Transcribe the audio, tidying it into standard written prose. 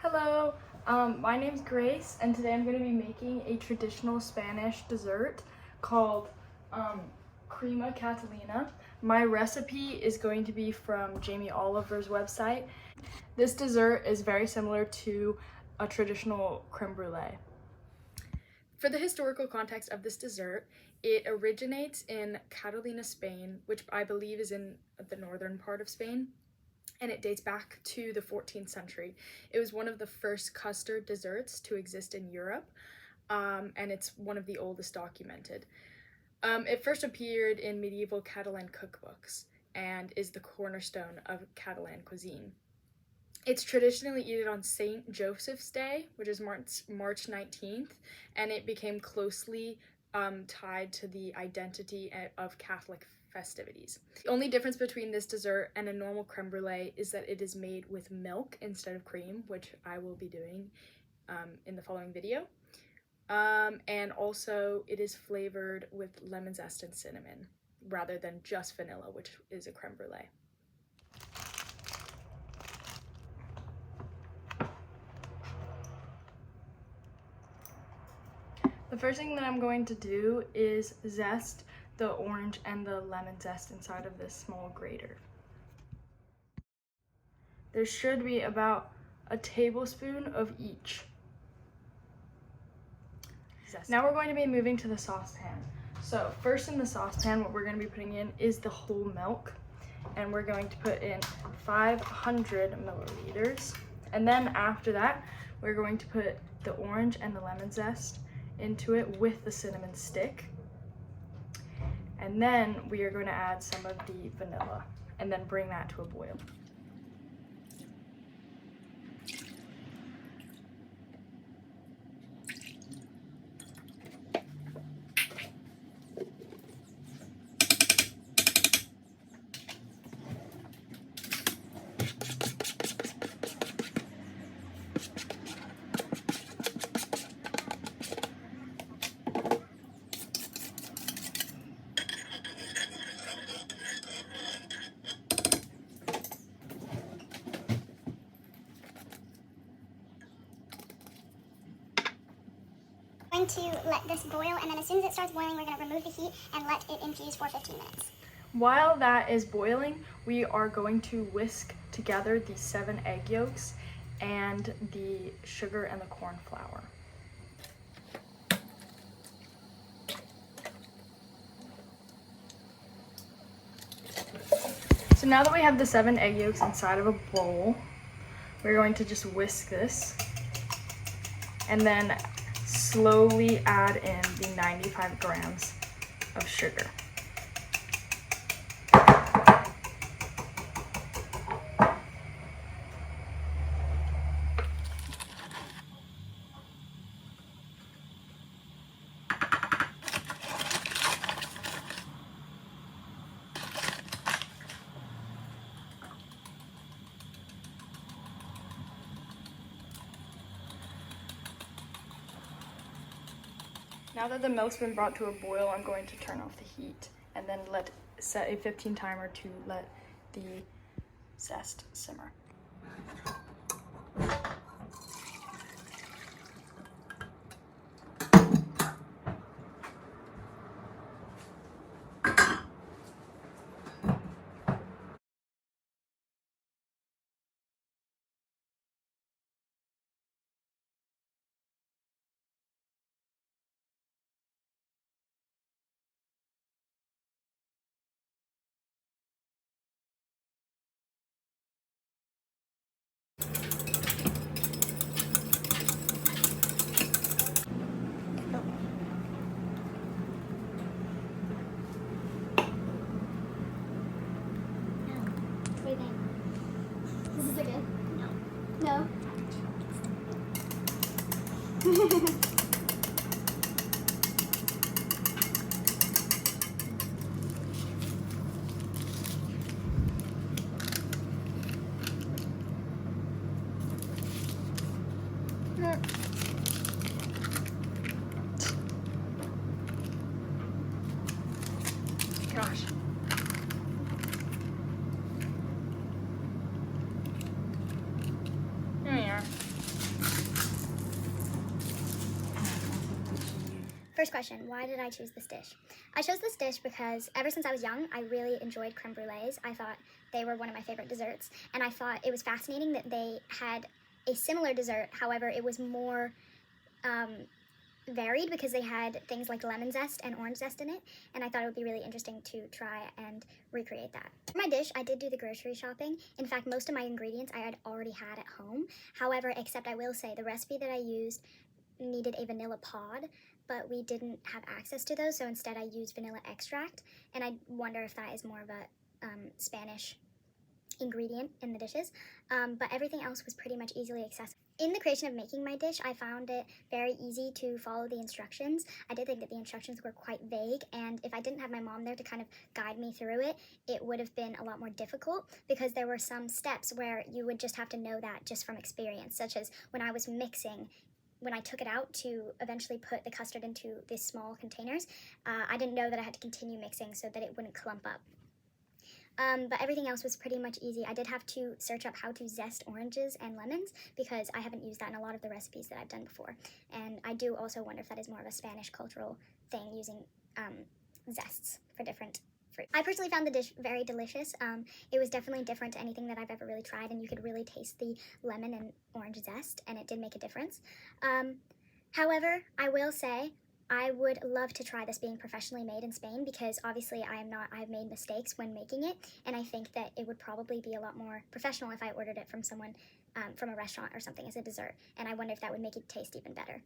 Hello, my name's Grace, and today I'm going to be making a traditional Spanish dessert called Crema Catalana. My recipe is going to be from Jamie Oliver's website. This dessert is very similar to a traditional creme brulee. For the historical context of this dessert, it originates in Catalina, Spain, which I believe is in the northern part of Spain. And it dates back to the 14th century. It was one of the first custard desserts to exist in Europe, and it's one of the oldest documented. It first appeared in medieval Catalan cookbooks and is the cornerstone of Catalan cuisine. It's traditionally eaten on St. Joseph's Day, which is March 19th, and it became closely tied to the identity of Catholic festivities. The only difference between this dessert and a normal creme brulee is that it is made with milk instead of cream, which I will be doing in the following video. And also it is flavored with lemon zest and cinnamon rather than just vanilla, which is a creme brulee. The first thing that I'm going to do is zest the orange and the lemon zest inside of this small grater. There should be about a tablespoon of each. Now we're going to be moving to the saucepan. So first in the saucepan, what we're going to be putting in is the whole milk, and we're going to put in 500 milliliters. And then after that, we're going to put the orange and the lemon zest into it with the cinnamon stick. And then we are going to add some of the vanilla and then bring that to a boil. Going to let this boil, and then as soon as it starts boiling, we're going to remove the heat and let it infuse for 15 minutes. While that is boiling, we are going to whisk together the 7 egg yolks and the sugar and the corn flour. So now that we have the 7 egg yolks inside of a bowl, we're going to just whisk this and then slowly add in the 95 grams of sugar. Now that the milk's been brought to a boil, I'm going to turn off the heat and then set a 15 timer to let the zest simmer. Is this good? No. No? Gosh. Here we are. First question, why did I choose this dish? I chose this dish because ever since I was young, I really enjoyed creme brulees. I thought they were one of my favorite desserts, and I thought it was fascinating that they had a similar dessert. However, it was more varied because they had things like lemon zest and orange zest in it, and I thought it would be really interesting to try and recreate that. For my dish, I did do the grocery shopping. In fact, most of my ingredients I had already had at home. However, except I will say the recipe that I used needed a vanilla pod, but we didn't have access to those, so instead I used vanilla extract, and I wonder if that is more of a Spanish ingredient in the dishes, but everything else was pretty much easily accessible. In the creation of making my dish, I found it very easy to follow the instructions. I did think that the instructions were quite vague, and if I didn't have my mom there to kind of guide me through it, it would have been a lot more difficult because there were some steps where you would just have to know that just from experience, such as when I was mixing. When I took it out to eventually put the custard into these small containers, I didn't know that I had to continue mixing so that it wouldn't clump up. But everything else was pretty much easy. I did have to search up how to zest oranges and lemons because I haven't used that in a lot of the recipes that I've done before. And I do also wonder if that is more of a Spanish cultural thing, using zests for different fruit. I personally found the dish very delicious. It was definitely different to anything that I've ever really tried, and you could really taste the lemon and orange zest, and it did make a difference. However, I will say I would love to try this being professionally made in Spain because obviously I've made mistakes when making it, and I think that it would probably be a lot more professional if I ordered it from someone from a restaurant or something as a dessert, and I wonder if that would make it taste even better.